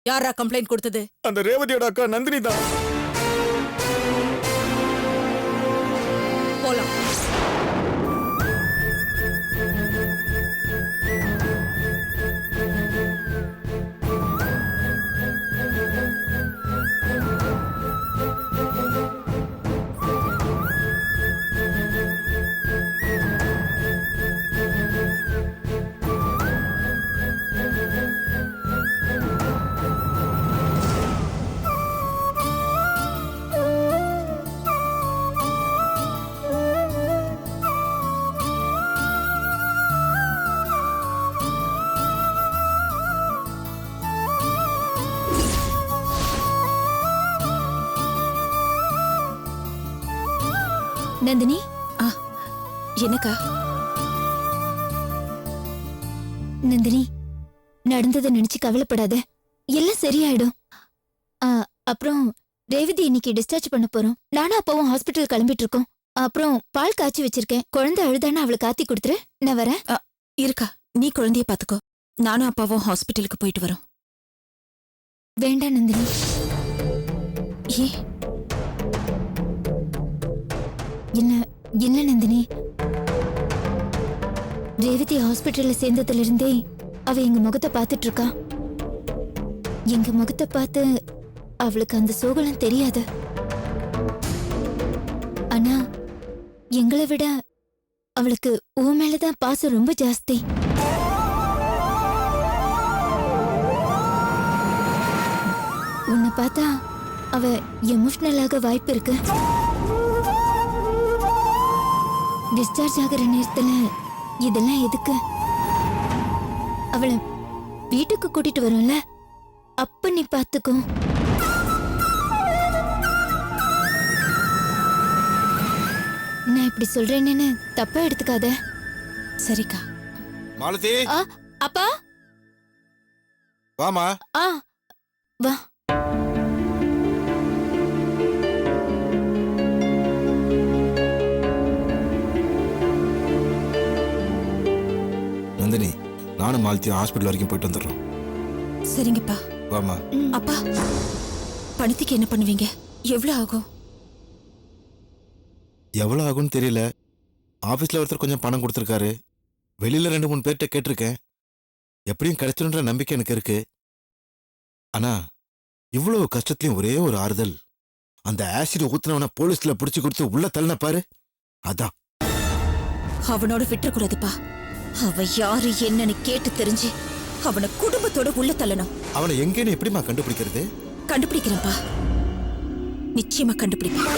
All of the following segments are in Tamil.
யாரா கம்ப்ளைண்ட் கொடுத்தது? அந்த ரேவதியோட அக்கா நந்தினி தான். போலாம். நந்தினி, என்னக்கா? நந்தினி, நடந்ததை நினைச்சு கவலைப்படாத, எல்லாம் சரியாயிடும். அப்புறம் ரேவதி இன்னைக்கு டிஸ்சார்ஜ் பண்ண போறோம். நானும் அப்பாவும் ஹாஸ்பிட்டல் கிளம்பிட்டு இருக்கோம். அப்புறம் பால் காய்ச்சி வச்சிருக்கேன். குழந்தை அழுதானா அவளை காத்தி கொடுத்துரு. நான் வரேன். இருக்கா, நீ குழந்தைய பாத்துக்கோ. நானும் அப்பாவும் ஹாஸ்பிட்டலுக்கு போயிட்டு வரோம். வேண்டாம் நந்தினி. ஏ இல்ல இல்ல நந்தினி, ரேவதி ஹாஸ்பிட்டல்ல சேர்ந்ததுல இருந்தே அவ எங்க முகத்தை பார்த்துட்டு இருக்கா. எங்க முகத்தை பார்த்து அவளுக்கு அந்த சோகலம் தெரியாது. ஆனா எங்களை விட அவளுக்கு உன் மேலதான் பாசம் ரொம்ப ஜாஸ்தி. உன்னை பார்த்தா அவ எமோஷனலாக வாய்ப்பு இருக்கு. டிஸ்சார்ஜ் ஆகிற நேரத்துல இதெல்லாம் எதுக்கு? அவளை வீட்டுக்கு கூட்டிட்டு வரும்ல, அப்ப நீ பாத்துக்கோ. நான் இப்படி சொல்றேன்னு தப்பா எடுத்துக்காத. சரிக்கா. மாலதி, அப்பா. வாமா. வா. நந்தினி, நானும் மாலத்தியும் ஹாஸ்பிட்டல் வரைக்கும் போயிட்டு வந்துடுறோம். சரிங்கப்பா. வாமா. அப்பா, பணத்துக்கு என்ன பண்ணுவீங்க? எவ்வளவு ஆகும்? எவ்வளவு ஆகும்னு தெரியல. ஆபீஸ்ல ஒருத்தர் கொஞ்சம் பணம் கொடுத்துருக்காரு. வெளியில 2-3 பேர்கிட்ட கேட்டிருக்கேன். எப்படியும் கிடைச்சிடும்ன்ற நம்பிக்கை எனக்கு இருக்கு. ஆனா இவ்வளவு கஷ்டத்துலயும் ஒரே ஒரு ஆறுதல், அந்த ஆசிட் ஊத்துனவன போலீஸ்ல புடிச்சு கொடுத்து உள்ள தள்ளின பாரு, அதான். அவனோட விட்டுறக்கூடாதுப்பா. அவ யாரு என்னன்னு கேட்டு தெரிஞ்சு அவனை குடும்பத்தோட உள்ள தள்ளணும். அவனை எங்கேன்னு எப்படிமா கண்டுபிடிக்கிறது? கண்டுபிடிக்கிறேன்ப்பா, நிச்சயமா கண்டுபிடிப்பேன்.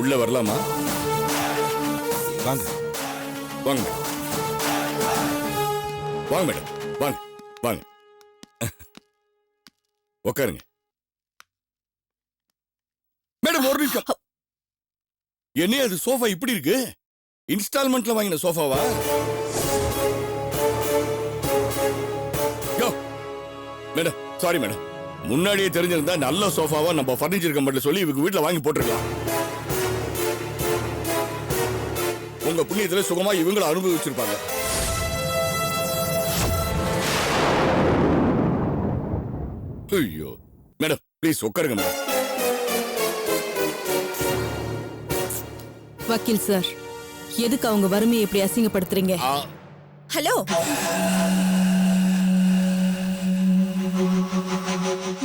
உள்ள வரலாமா? வாங்க வாங்க வாங்க மேடம், வாங்க வாங்க உட்காருங்க. மேடம் ஒரு நிமிஷம். என்ன அது சோஃபா இப்படி இருக்கு? இன்ஸ்டால்மெண்ட்ல வாங்கின சோஃபாவா? மேடம் சாரி மேடம், முன்னாடியே தெரிஞ்சிருந்தா நல்ல சோஃபாவா நம்ம பர்னிச்சர் கம்பெனில சொல்லி இவங்க வீட்டுல வாங்கி போட்டுருக்கலாம். உங்க புண்ணியத்துல சுகமா இவங்களை அனுபவிச்சிருப்பாங்க. ஐயோ மேடம் ப்ளீஸ் உட்காருங்க மேடம். வக்கீல் சார், எதுக்கு அவங்க வறுமையை இப்படி அசிங்கப்படுத்துறீங்க? ஹலோ,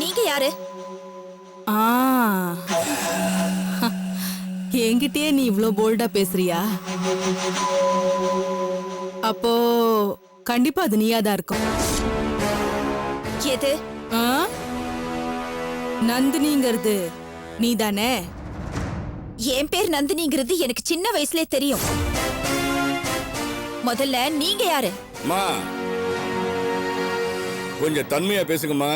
நீங்க யாரு? என்கிட்டயே நீ இவ்ளோ போல்டா பேசுறியா? அப்போ கண்டிப்பா அது நீயாதான் இருக்கும். எது? ஆ? நந்தினிங்கிறது நீதானே? என் பேர் நந்தினிங்கிறது எனக்கு சின்ன வயசுலயே தெரியும். முதல்ல நீங்க யாரு? மா கொஞ்சம் தன்மையா பேசுங்கம்மா.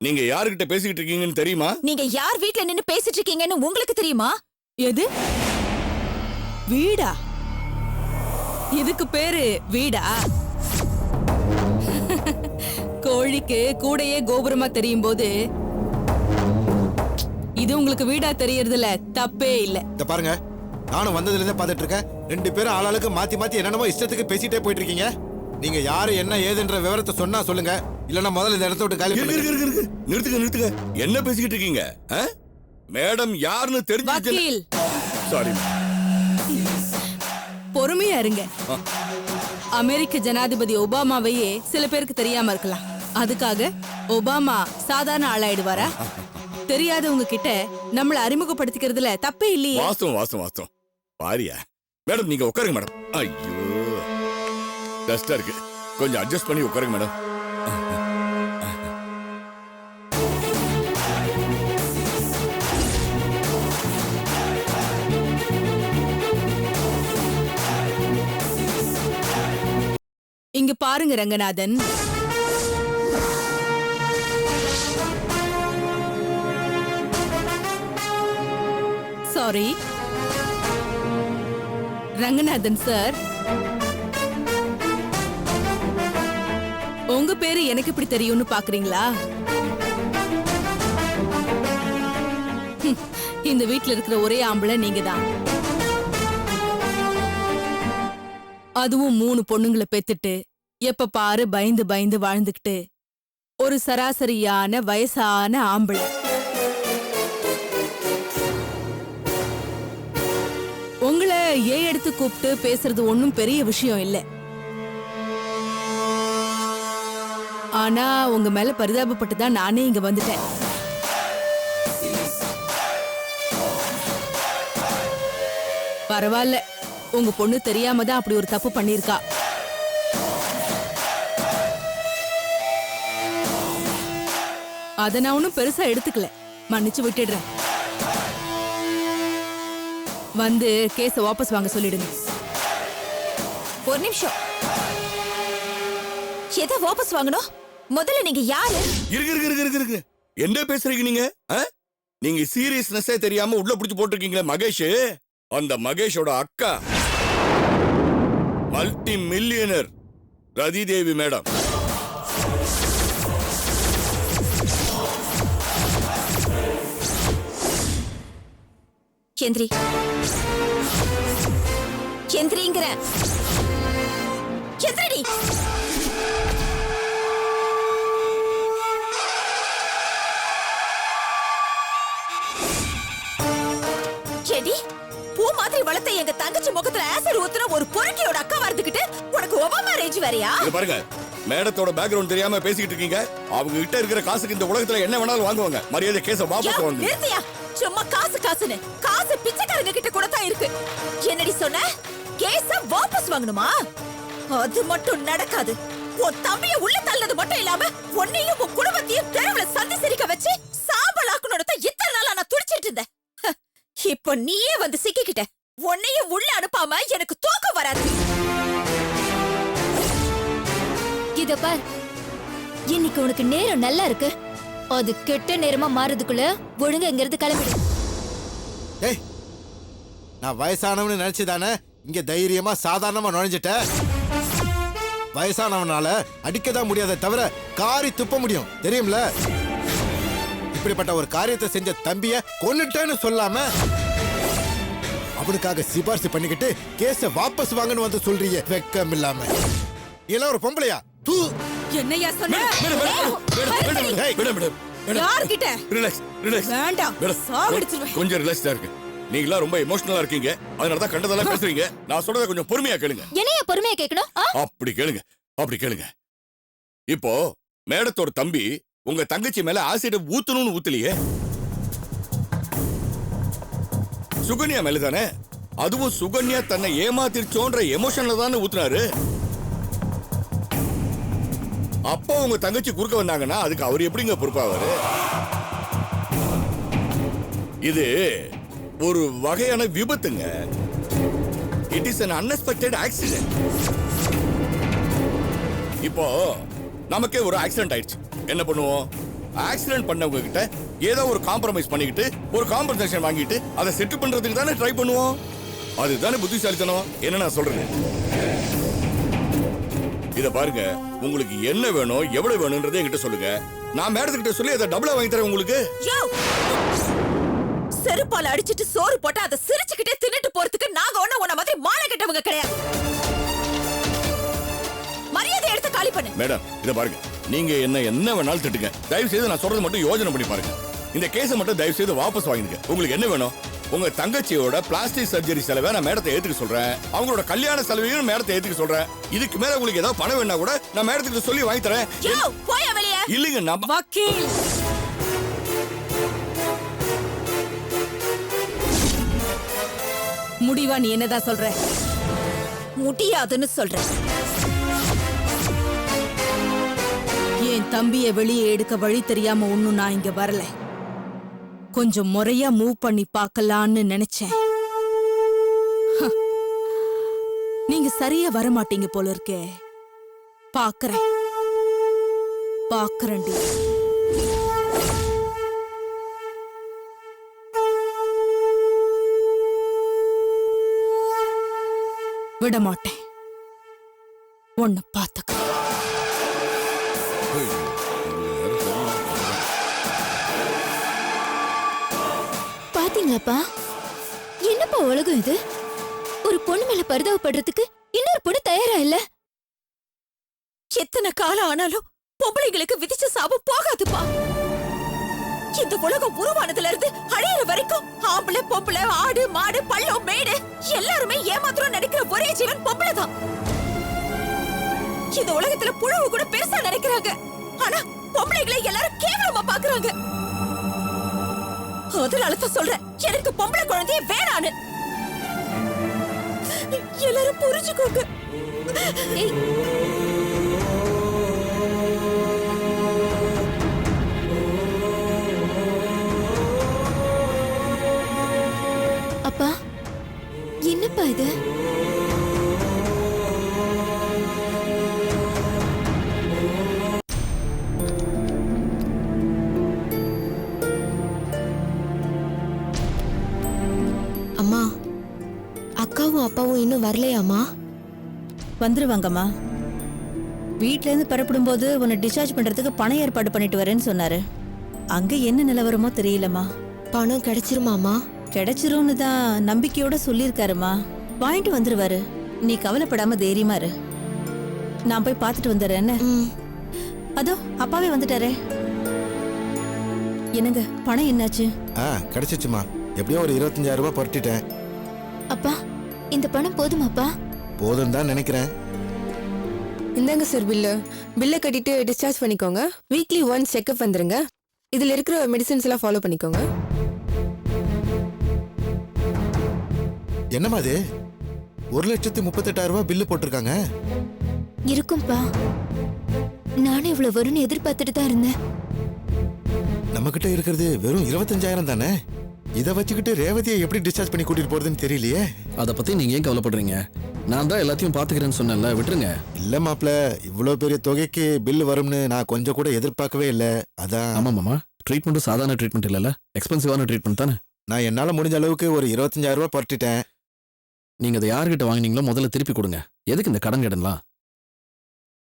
நீங்க யாருகிட்ட பேசிக்கிட்டு இருக்கீங்கன்னு தெரியுமா? நீங்க யார் வீட்ல நின்னு பேசிட்டு இருக்கீங்கன்னு உங்களுக்கு தெரியுமா? எது? வீடா? இதுக்கு பேரு வீடா? கோழிக்கு கூடையே கோபுரமா தெரியும் போது இது உங்களுக்கு வீடா தெரியறதுல தப்பே இல்ல. இந்த பாருங்க, நானும் வந்ததுல இருந்தே பார்த்துட்டு இருக்கேன். 2 பேரும் ஆளாளுக்கு மாத்தி மாத்தி என்னென்னமோ இஷ்டத்துக்கு பேசிட்டே போயிட்டு இருக்கீங்க. நீங்க யாரு என்ன ஏதுன்ற விவரத்தை சொன்னா சொல்லுங்க, இல்லன்னா முதல்ல இந்த இடத்த விட்டு காலி பண்ணுங்க. நிறுத்துங்க. என்ன பேசிக்கிட்டு இருக்கீங்க? மேடம் யாருன்னு தெரிஞ்சு. வக்கீல், சாரி. பொறுமையா இருங்க. அமெரிக்க ஜனாதிபதி ஒபாமாவையே சில பேருக்கு தெரியாம இருக்கலாம். அதுக்காக ஒபாமா சாதாரண ஆளாயிடுவாரா? தெரியாதவங்க கிட்ட நம்மள அறிமுகப்படுத்திக்கிறதுல தப்பே இல்லையே. வாஸ்தவம். பாரியா மேடம், நீங்க உட்காருங்க மேடம். ஐயோ, டஸ்டா இருக்கு, கொஞ்சம் அட்ஜஸ்ட் பண்ணி உட்காருங்க மேடம். இங்க பாருங்க ரங்கநாதன், சாரி ரங்கநாதன் சார், உங்க பேரு எனக்கு இப்படி தெரியும்னு பாக்குறீங்களா? இந்த வீட்ல இருக்கிற ஒரே ஆம்பளை நீங்க தான். அதுவும் 3 பொண்ணுங்களை பெத்துட்டு எப்ப பாரு பயந்து பயந்து வாழ்ந்துகிட்டு ஒரு சராசரியான வயசான ஆம்பளை. உங்களை ஏன் எடுத்து கூப்பிட்டு பேசுறது ஒன்னும் பெரிய விஷயம் இல்ல. ஆனா உங்க மேல பரிதாபப்பட்டு தான் நானே இங்க வந்துட்டேன். பரவாயில்ல, உங்க பொண்ணு தெரியாம தான் அப்படி ஒரு தப்பு பண்ணிருக்கா. அத நான் ஒன்னும் பெருசா எடுத்துக்கல, மன்னிச்சு விட்டுடுறேன். வந்து கேஸ வாபஸ் வாங்க சொல்லிடுங்க. ஒரு நிமிஷம், எதை வாபஸ் வாங்கணும்? முதல்ல நீங்க யாரு? இருக்கு. என்ன பேசுறீங்க நீங்க? நீங்க சீரியஸ்னஸே தெரியாம உள்ள புடிச்சு போட்டிருக்கீங்களே மகேஷ், அந்த மகேஷோட அக்கா மல்டி மில்லியனர் ரதி தேவி மேடம். எந்திரிங்கிற எந்திரடி. செடி பூ மாதிரி வளர்த்த எங்க தங்கச்சி முகத்துல ஆசிட் ஊத்துற ஒரு பொறுக்கியோட அக்கா வரதுக்கிட்டு உனக்கு ஒபாமா ரேஞ்ச் வேறயா? இங்க பாருங்க, மேடத்தோட பேக்ரவுண்ட் தெரியாம பேசிக்கிட்டு இருக்கீங்க. அவங்க கிட்ட இருக்கிற காசுக்கு இந்த உலகத்துல என்ன வேணாலும் வாங்குவாங்க. மரியாதை கேஸ வாபஸ் வாங்குங்க. நிறுத்தியா? சும்மா காசுன்னு காசு பிச்சைக்காரங்க கிட்ட கூட தான் இருக்கு. என்னடி சொன்ன? கேஸ வாபஸ் வாங்கணுமா? அது மட்டும் நடக்காது. உன் தம்பிய உள்ள தள்ளது மட்டும் இல்லாம உன்னையும் உன் குடும்பத்தையும் தெருவுல சந்தி சிரிக்க வச்சு சாம்பலாக்கணும்னு தான் இத்தனை நாளா நான் துடிச்சிட்டு இருந்தேன். இப்ப நீயே வந்து சிக்கிக்கிட்ட. உன்னையும் உள்ள அனுப்பாம எனக்கு தூக்கம் வராது. இத பார், இன்னைக்கு உனக்கு நேரம் நல்லா இருக்கு. அது கெட்ட நேரமா மாறதுக்குள்ள ஒழுங்கா இங்கிருந்து கிளம்பிடு. ஏய், நான் வயசானவனு நினைச்சுதானே இங்க தைரியமா சாதாரணமா நுழைஞ்சிட்ட. வயசானவனால அடிக்கதான் முடியாத தவிர காரி துப்ப முடியும், தெரியும்ல? இப்படிப்பட்ட ஒரு காரியத்தை செஞ்ச தம்பிய கொன்னுட்டேன்னு சொல்லாம அவனுக்காக சிபாரிசு பண்ணிக்கிட்டு கேஸ வாபஸ் வாங்கன்னு வந்து சொல்றீங்க, வெக்கம் இல்லாம. நீ எல்லாம் ஒரு பொம்பளையா? தூ. என்னையா சொன்ன? யார்கிட்ட? வேண்டாம், சாவடிச்சிருவேன். கொஞ்சம் ரிலாக்ஸ்டா இருக்கு. நீங்களா ரொம்ப எமோஷனலா இருக்கீங்க, அதனாலதான் கண்டதெல்லாம் பேசுறீங்க. நான் சொல்றத கொஞ்சம் பொறுமையா கேளுங்க. என்னையா பொறுமையா கேட்கணும்? அப்படி கேளுங்க. இப்போ மேடத்தோட தம்பி உங்க தங்கச்சி மேல ஆசிட் ஊத்தணும்னு ஊத்தலையே, சுகன்யா மேல தானே. அதுவும் சுகன்யா தன்னை ஏமாத்திருச்சோன்ற எமோஷன்ல தானே ஊத்துனாரு. அப்போ உங்க தங்கச்சி குறுக்க வந்தாங்கன்னா அதுக்கு அவர் எப்படிங்க பொறுப்பாவாரு? இது ஒரு வகையான விபத்துங்க. It is an unexpected accident. இப்போ நமக்கே ஒரு ஆக்சிடென்ட் ஆயிடுச்சு, என்ன பண்ணுவோம்? ஆக்சிடென்ட் பண்ணவங்க கிட்ட ஏதோ ஒரு காம்ப்ரமைஸ் பண்ணிக்கிட்டு ஒரு காம்பன்சேஷன் வாங்கிட்டு அதை செட்டில் பண்றதுக்கு தானே ட்ரை பண்ணுவோம். அதுதானே புத்திசாலித்தனம். என்ன நான் சொல்றது? இத பாருங்க, உங்களுக்கு என்ன வேணும் எவ்வளவு வேணும்ன்றதை என்கிட்ட சொல்லுங்க. நான் மேடத்துக்கிட்ட சொல்லி அதை டபுளா வாங்கி தரேன் உங்களுக்கு. செருப்பால அடிச்சிட்டு சோறு போட்டு அதை சிரிச்சுக்கிட்டே தின்னுட்டு போறதுக்கு நாங்க ஒண்ணு உன்ன மாதிரி மாலை கட்டவங்க கிடையாது. மரியாதை எடுத்து காலி பண்ணு. மேடம் இத பாருங்க, நீங்க என்ன வேணாலும் திட்டுங்க, தயவு செய்து நான் சொல்றது மட்டும் யோசனை பண்ணி பாருங்க. இந்த கேஸை மட்டும் தயவு செய்து வாபஸ் வாங்கிடுங்க. உங்களுக்கு என்ன வேணும்? உங்க தங்கச்சியோட பிளாஸ்டிக் சர்ஜரி செலவை நான் மேடத்தை ஏத்துக்க சொல்றேன். அவங்களோட கல்யாண செலவையும் மேடத்தை ஏத்துக்க சொல்றேன். இதுக்கு மேல உங்களுக்கு ஏதாவது பணம் வேணா கூட நான் மேடத்துக்கு சொல்லி வாங்கி தரேன். இல்லைங்க நம்ம வக்கீல். முடிவா நீ என்னதான் சொல்ற? முடியாதுன்னு சொல்றேன். என் தம்பிய வெளியே எடுக்க வழி தெரியாம ஒண்ணும் நான் இங்க வரல. கொஞ்சம் முறையா மூவ் பண்ணி பார்க்கலான்னு நினைச்சேன். நீங்க சரியா வர மாட்டீங்க போல இருக்கே. பாக்குறேன்டி. விட மாட்டேன். உன்னை பார்த்துக்க. பாத்தீங்களாப்பா, என்னப்பா உலகம் இது? ஒரு பொண்ணு மேல பரிதாபப்படுறதுக்கு இன்னொரு பொண்ணு தயாரா இல்ல. எத்தனை காலம் ஆனாலும் பொம்பளைங்களுக்கு விதிச்ச சாபம் போகாதுப்பா. இந்த உலகம் உருவானதுல இருந்து அழியிற வரைக்கும் ஆம்பளை பொம்பளை ஆடு மாடு பள்ளம் மேடு எல்லாருமே ஏமாத்திரம் நினைக்கிற ஒரே ஜீவன் பொம்பளை தான். இந்த உலகத்துல புழுவு கூட பெருசா நினைக்கிறாங்க. ஆனா பொம்பளைகளை எல்லாரும் கேவலமா பாக்குறாங்க. அதனாலதான் சொல்றேன், எனக்கு பொம்பளை குழந்தைய வேணான்னு. எல்லாரும் புரிஞ்சுக்கோங்க. அப்பா, என்னப்பா இது? அம்மா, அக்காவும் அப்பாவும் இன்னும் வரலையாம்மா? வந்துருவாங்கம்மா. வீட்ல இருந்து பரப்பிடும் போது உன்னை டிஸ்சார்ஜ் பண்றதுக்கு பணம் ஏற்பாடு பண்ணிட்டு வரேன்னு சொன்னாரு. அங்க என்ன நிலவரமோ தெரியலம்மா. பணம் கிடைச்சிருமாமா? கிடைச்சிரும்னு தான் நம்பிக்கையோட சொல்லியிருக்காருமா. வாங்கிட்டு வந்துருவாரு. நீ கவலைப்படாம தைரியமா இரு. நான் போய் பார்த்துட்டு வந்துடுறேன்னு. அதோ அப்பாவே வந்துட்டாரே. என்னங்க பணம் என்னாச்சு? கிடைச்சிச்சுமா. எப்படியோ ஒரு 25,000 ரூபாய் புரட்டிட்டேன். அப்பா, இந்த பணம் போதுமாப்பா? போதும் தான் நினைக்கிறேன். இந்தாங்க சார் பில்லை கட்டிட்டு டிஸ்சார்ஜ் பண்ணிக்கோங்க. வீக்லி ஒன்ஸ் செக்அப் வந்துருங்க. இதுல இருக்கிற மெடிசன்ஸ் எல்லாம் ஃபாலோ பண்ணிக்கோங்க. என்னமா அது 1,38,000 ரூபாய் பில்லு போட்டிருக்காங்க? இருக்கும்பா. நானும் இவ்வளவு வரும்னு எதிர்பார்த்துட்டு தான் இருந்தேன். நம்ம கிட்ட இருக்கிறது வெறும் 25,000 தானே. இதை வச்சுக்கிட்டு ரேவதியை எப்படி டிஸ்சார்ஜ் பண்ணி கூட்டிட்டு போறதுன்னு தெரியலையே. அதை பத்தி நீங்க ஏன் கவலைப்படுறீங்க? நான் தான் எல்லாத்தையும் பாத்துக்கிறேன்னு சொன்னேன்ல, விட்டுருங்க. இல்ல மாப்ள, இவ்வளவு பெரிய தொகைக்கு பில் வரும்னு நான் கொஞ்சம் கூட எதிர்பார்க்கவே இல்ல. அதான். ஆமா மாமா, ட்ரீட்மெண்ட் சாதாரண ட்ரீட்மெண்ட் இல்லல, எக்ஸ்பென்சிவான ட்ரீட்மெண்ட் தானே. நான் என்னால முடிஞ்ச அளவுக்கு ஒரு 25,000 ரூபாய் புரட்டிட்டேன். நீங்க அதை யார்கிட்ட வாங்கினீங்களோ முதல்ல திருப்பி கொடுங்க. எதுக்கு இந்த கடன் கடன்லாம்?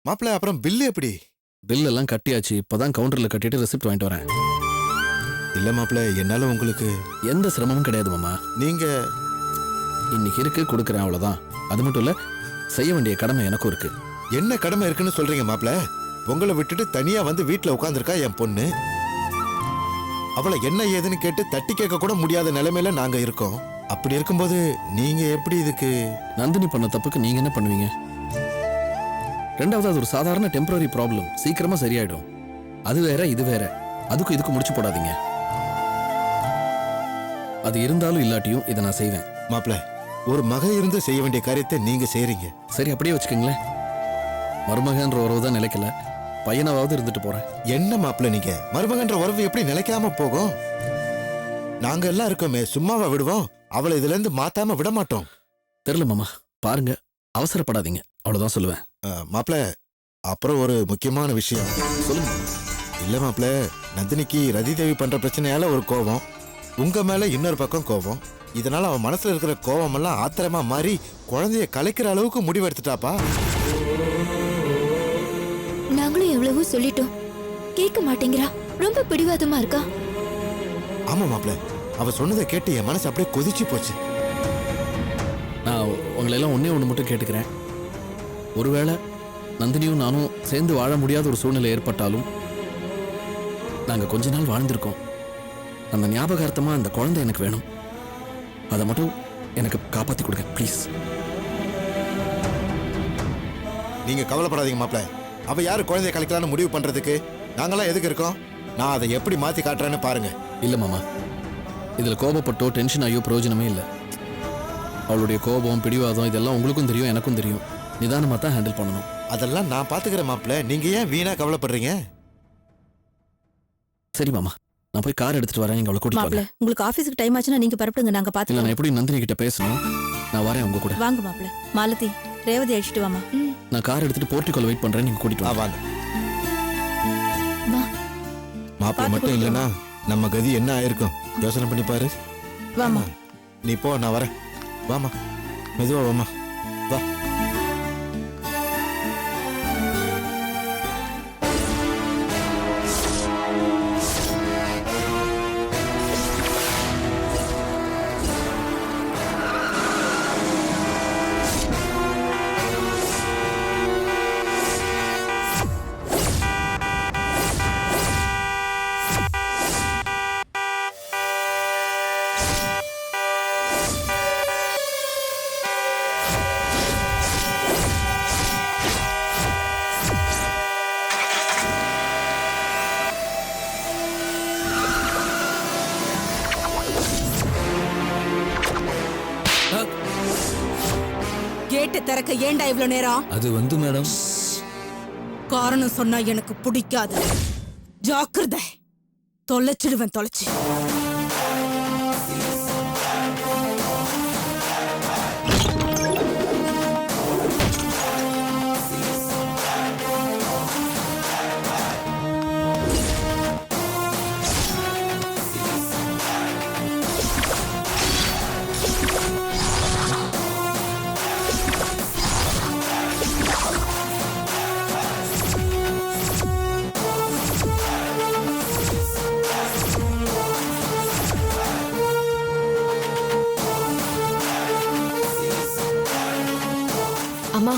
மாப்ள, அப்புறம் பில்லு எப்படி? பில் எல்லாம் கட்டியாச்சு. இப்பதான் கவுண்டர்ல கட்டிட்டு ரெசிப்ட் வாங்கிட்டு வரேன். இல்ல மாப்ள, என்னால உங்களுக்கு எந்த சிரமமும் கிடையாது மாமா. நீங்க இன்னைக்கு இருக்கு கொடுக்குறேன், அவ்வளவுதான். அது மட்டும் இல்ல, செய்ய வேண்டிய கடமை எனக்கும் இருக்கு. என்ன கடமை இருக்குன்னு சொல்றீங்க மாப்ள? உங்களை விட்டுட்டு தனியா வந்து வீட்டுல உட்கார்ந்துருக்கா என் பொண்ணு. அவளை என்ன ஏதுன்னு கேட்டு தட்டி கேட்க கூட முடியாத நிலைமையில நாங்க இருக்கோம். அப்படி இருக்கும்போது நீங்க எப்படி இதுக்கு? நந்தினி பண்ண தப்புக்கு நீங்க என்ன பண்ணுவீங்க? ரெண்டாவது, அது ஒரு சாதாரண டெம்பரரி ப்ராப்ளம், சீக்கிரமா சரியாயிடும். அது வேற இது வேற, அதுக்கும் இதுக்கு முடிச்சு போடாதீங்க. அது இருந்தாலும் இல்லாட்டியும் இதை நான் செய்வேன். மாப்ள, ஒரு மக இருந்து செய்ய வேண்டிய காரியத்தை நீங்க செய்றீங்க. சரி, அப்படியே வச்சுக்கோங்களேன். மருமகன்ற உறவு தான் நிலைக்கல, பையனாவது இருந்துட்டு போறேன். என்ன மாப்பிள்ள நீங்க மருமகன்ற உறவு எப்படி நிலைக்காம போகும்? நாங்க எல்லாம் இருக்கோமே, சும்மாவா விடுவோம்? அவளை இதுல இருந்து மாத்தாம விட மாட்டோம். தெரியல மாமா, பாருங்க, அவசரப்படாதீங்க, அவ்வளவுதான் சொல்லுவேன். மாப்பிள்ள, அப்புறம் ஒரு முக்கியமான விஷயம் சொல்லுங்க. இல்ல மாப்பிள்ள, நந்தினிக்கு ரதி தேவி பண்ற பிரச்சனையால ஒரு கோபம், உங்க மேல இன்னொரு பக்கம் கோபம். இதனால அவன் மனசுல இருக்கிற கோபம் எல்லாம் ஆத்திரமா மாறி குழந்தைய கலைக்கிற அளவுக்கு முடிவெடுத்துட்டாப்பா. நாங்களும் எவ்வளவோ சொல்லிட்டோம், கேட்க மாட்டேங்கிறா. ரொம்ப பிடிவாதமா இருக்கா. ஆமா மாப்பிள்ள, அவ சொன்னதை கேட்டு என் மனசு அப்படியே கொதிச்சு போச்சு. நான் உங்களை எல்லாம் ஒண்ணே ஒன்று மட்டும் கேட்டுக்கிறேன். ஒருவேளை நந்தினியும் நானும் சேர்ந்து வாழ முடியாத ஒரு சூழ்நிலை ஏற்பட்டாலும் நாங்க கொஞ்ச நாள் வாழ்ந்திருக்கோம். அந்த ஞாபகார்த்தமா அந்த குழந்தை எனக்கு வேணும். அதை மட்டும் எனக்கு காப்பாத்தி கொடுங்க ப்ளீஸ். நீங்க கவலைப்படாதீங்க மாப்பிள்ள, அவ யாரு குழந்தைய கலைக்கலான்னு முடிவு பண்றதுக்கு? நாங்களாம் எதுக்கு இருக்கோம்? நான் அதை எப்படி மாத்தி காட்டுறேன்னு பாருங்க. இல்ல மாமா, இதுல கோபப்பட்டோ டென்ஷன் ஆகியோ பிரயோஜனமே இல்லை. அவளுடைய கோபம் பிடிவாதம் இதெல்லாம் உங்களுக்கும் தெரியும், எனக்கும் தெரியும். நிதானமா தான் ஹேண்டில் பண்ணணும். அதெல்லாம் நான் பாத்துக்கிறேன் மாப்பிள்ள, நீங்க ஏன் வீணா கவலைப்படுறீங்க? சரி மாமா, நான் போய் கார் எடுத்துட்டு வரேன், நீங்க அவளை கூட்டிட்டு மாப்பிள, வாங்க. உங்களுக்கு ஆபீஸ்க்கு டைம் ஆச்சுன்னா நீங்க பரப்பிடுங்க, நாங்க இல்ல, பாத்துக்கலாம். நான் எப்படி நந்தினி கிட்ட பேசணும்? நான் வரேன் உங்க கூட. வாங்க மாப்பிள. மாலதி, ரேவதி அழைச்சிட்டு வாமா. நான் கார் எடுத்துட்டு போர்ட்டிகோல வெயிட் பண்றேன், நீங்க கூட்டிட்டு வாங்க. வாங்க. மாப்பிள்ள மட்டும் இல்லைன்னா நம்ம கதி என்ன ஆயிருக்கும் யோசனை பண்ணி பாரு. வாமா. நீ போ, நான் வரேன். வாமா, மெதுவா வாமா, வா. கேட்டு திறக்க ஏன்டா இவ்வளவு நேரம்? அது வந்து மேடம், காரணம் சொன்னா எனக்கு பிடிக்காது. ஜாக்கிரதை, தொலைச்சிடுவேன், தொலைச்சு. அம்மா,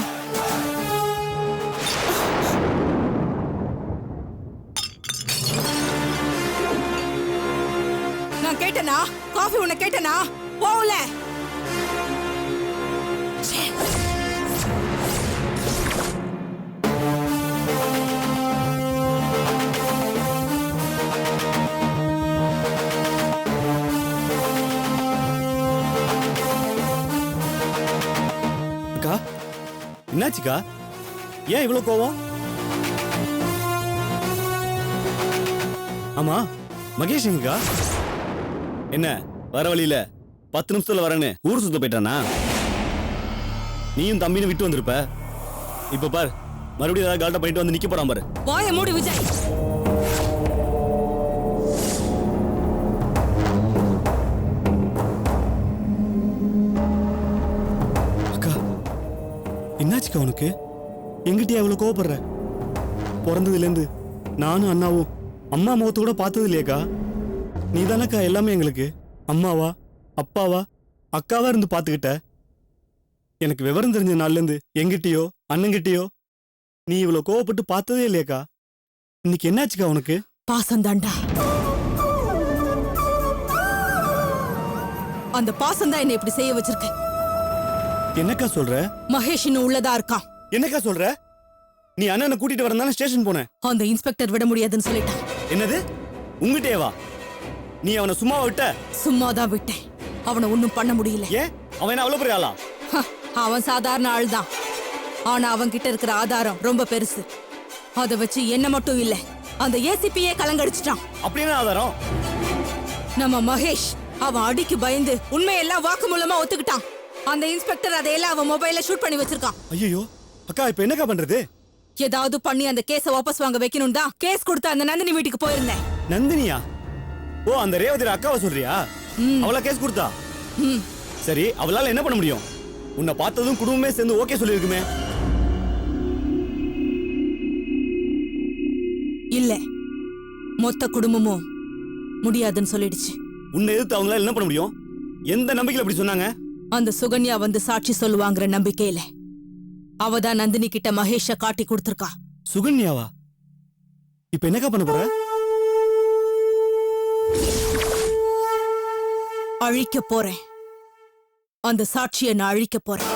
நான் கேட்டனா? காஃபி உன்னை கேட்டனா? போகல. அக்கா, என்னாச்சுக்கா? ஏன் இவ்வளவு கோவம்? ஆமா, மகேஷ் எங்கக்கா? என்ன வர வழியில 10 நிமிஷத்துல வரேன்னு ஊர் சுத்த போயிட்டானா? நீயும் தம்பின்னு விட்டு வந்திருப்ப. இப்ப பார், மறுபடியும் ஏதாவது கால்ட்ட பண்ணிட்டு வந்து நிக்க போறான் பாரு. வாய மூடி விஜய். அக்கா, என்னாச்சுக்கா உனக்கு? எங்கிட்டயே அவ்வளவு கோவப்படுற? பிறந்ததுல இருந்து நானும் அண்ணாவும் அம்மா முகத்தை கூட பார்த்தது இல்லையாக்கா? நீ தானக்கா எல்லாமே எங்களுக்கு. அம்மாவா, அப்பாவா, அக்காவா இருந்து பார்த்துக்கிட்ட. எனக்கு விவரம் தெரிஞ்ச நாள்ல இருந்து எங்கிட்டயோ அண்ணங்கிட்டயோ நீ இவ்வளவு கோவப்பட்டு பார்த்ததே இல்லையாக்கா? இன்னைக்கு என்னாச்சுக்கா உனக்கு? பாசந்தாண்டா. அந்த பாசம்தான் என்னை இப்படி செய்ய வச்சிருக்க. என்னக்கா சொல்ற? மகேஷ் இன்னும் உள்ளதா இருக்கான். என்னக்கா சொல்ற? நீ அண்ணனை கூட்டிட்டு வரந்தானே ஸ்டேஷன் போன. அந்த இன்ஸ்பெக்டர் விட முடியாதுன்னு சொல்லிட்டான். என்னது? உங்ககிட்டே வா? நீ அவனை சும்மா விட்ட? சும்மாதான் விட்டேன். அவனை ஒண்ணும் பண்ண முடியல. ஏன்? அவன் என்ன அவ்வளவு பெரிய ஆளா? அவன் சாதாரண ஆள் தான். ஆனா அவன் கிட்ட இருக்கிற ஆதாரம் ரொம்ப பெருசு. அத வச்சு என்ன மட்டும் இல்ல, அந்த ஏசிபியே கலங்கடிச்சிட்டான். அப்படியே ஆதாரம்? நம்ம மகேஷ் அவன் அடிக்கு பயந்து உண்மையெல்லாம் வாக்குமூலமா ஒத்துக்கிட்டான். அந்த இன்ஸ்பெக்டர் அதையெல்லாம் அவன் மொபைல்ல ஷூட் பண்ணி வச்சிருக்கான். ஐயோ அக்கா, இப்ப என்னக்கா பண்றது? ஏதாவது பண்ணி அந்த கேஸ வாபஸ் வாங்க வைக்கணும் தான் கேஸ் கொடுத்த அந்த நந்தினி வீட்டுக்கு போயிருந்தேன். நந்தினியா? ஓ, அந்த ரேவதி அக்காவை சொல்றியா? அவளா கேஸ் கொடுத்தா? சரி, அவளால என்ன பண்ண முடியும்? உன்னை பார்த்ததும் குடும்பமே சேர்ந்து ஓகே சொல்லிருக்குமே. இல்ல, மொத்த குடும்பமும் முடியாதுன்னு சொல்லிடுச்சு. உன்னை எதிர்த்து அவங்களால என்ன பண்ண முடியும்? எந்த நம்பிக்கையில அப்படி சொன்னாங்க? அந்த சுகன்யா வந்து சாட்சி சொல்லுவாங்கிற நம்பிக்கையில. அவதான் நந்தினி கிட்ட மகேஷ காட்டி கொடுத்திருக்கா. சுகன்யாவா? இப்ப என்னக்கா பண்ண போற? அழிக்க போறேன். அந்த சாட்சியை நான் அழிக்க போறேன்.